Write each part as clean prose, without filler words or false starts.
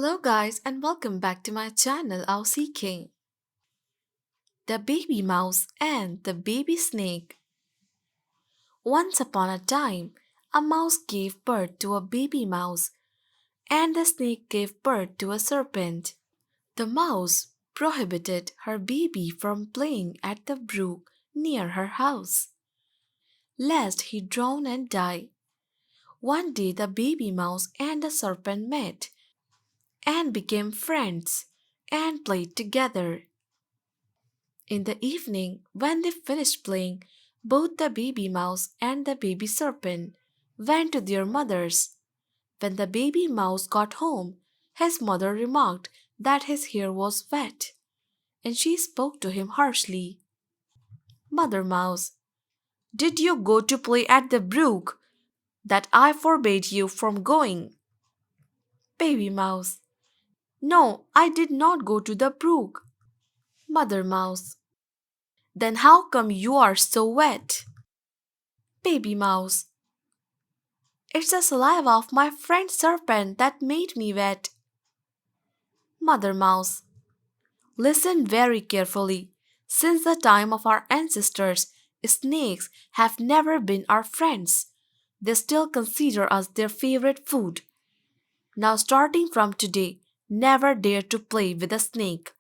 Hello, guys, and welcome back to my channel, our sekhain. The baby mouse and the baby snake. Once upon a time, a mouse gave birth to a baby mouse, and the snake gave birth to a serpent. The mouse prohibited her baby from playing at the brook near her house, lest he drown and die. One day, the baby mouse and the serpent met and became friends and played together. In the evening, when they finished playing, both the baby mouse and the baby serpent went to their mothers. When the baby mouse got home, his mother remarked that his hair was wet, and she spoke to him harshly. Mother Mouse, did you go to play at the brook that I forbade you from going? Baby Mouse, no, I did not go to the brook. Mother Mouse, then how come you are so wet? Baby Mouse, it's the saliva of my friend serpent that made me wet. Mother Mouse, listen very carefully. Since the time of our ancestors, snakes have never been our friends. They still consider us their favorite food. Now, starting from today, never dare to play with a snake.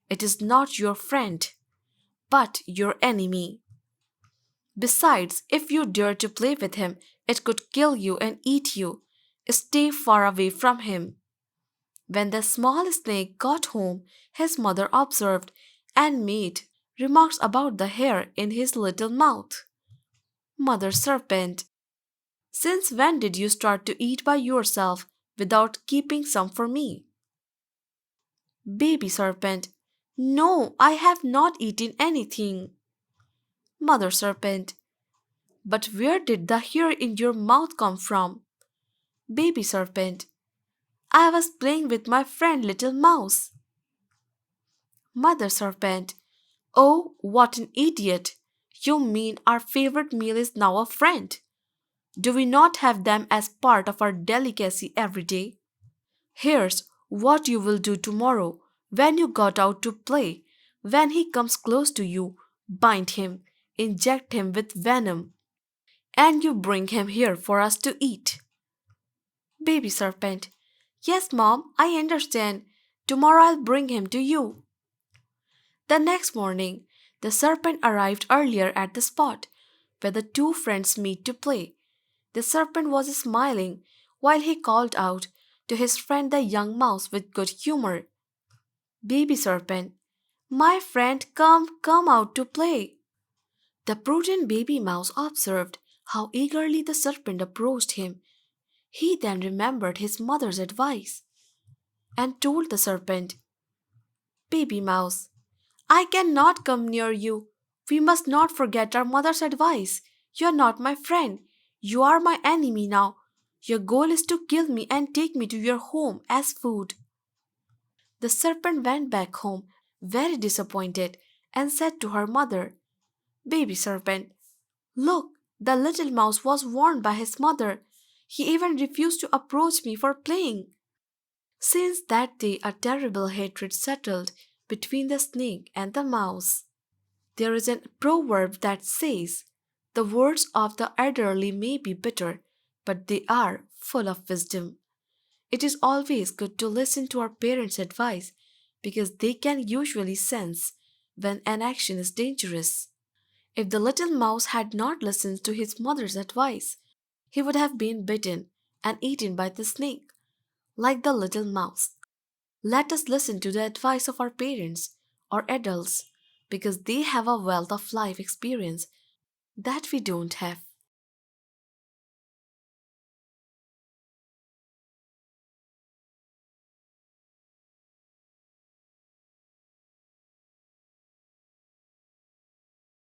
It is not your friend, but your enemy. Besides, if you dare to play with him, it could kill you and eat you. Stay far away from him. When the small snake got home, his mother observed and made remarks about the hair in his little mouth. Mother Serpent, since when did you start to eat by yourself without keeping some for me? Baby Serpent, no, I have not eaten anything. Mother Serpent, but where did the hair in your mouth come from? Baby Serpent, I was playing with my friend Little Mouse. Mother Serpent, oh, what an idiot! You mean our favorite meal is now a friend? Do we not have them as part of our delicacy every day? Here's what you will do tomorrow when you got out to play. When he comes close to you, bind him, inject him with venom, and you bring him here for us to eat. Baby Serpent, yes, Mom, I understand. Tomorrow I'll bring him to you. The next morning, the serpent arrived earlier at the spot where the two friends meet to play. The serpent was smiling while he called out to his friend the young mouse with good humor. Baby Serpent, my friend, come out to play. The prudent baby mouse observed how eagerly the serpent approached him. He then remembered his mother's advice and told the serpent, Baby Mouse, I cannot come near you. We must not forget our mother's advice. You are not my friend. You are my enemy now. Your goal is to kill me and take me to your home as food. The serpent went back home very disappointed and said to her mother, Baby Serpent, look, the little mouse was warned by his mother. He even refused to approach me for playing. Since that day, a terrible hatred settled between the snake and the mouse. There is a proverb that says, the words of the elderly may be bitter, but they are full of wisdom. It is always good to listen to our parents' advice because they can usually sense when an action is dangerous. If the little mouse had not listened to his mother's advice, he would have been bitten and eaten by the snake, like the little mouse. Let us listen to the advice of our parents or adults because they have a wealth of life experience that we don't have.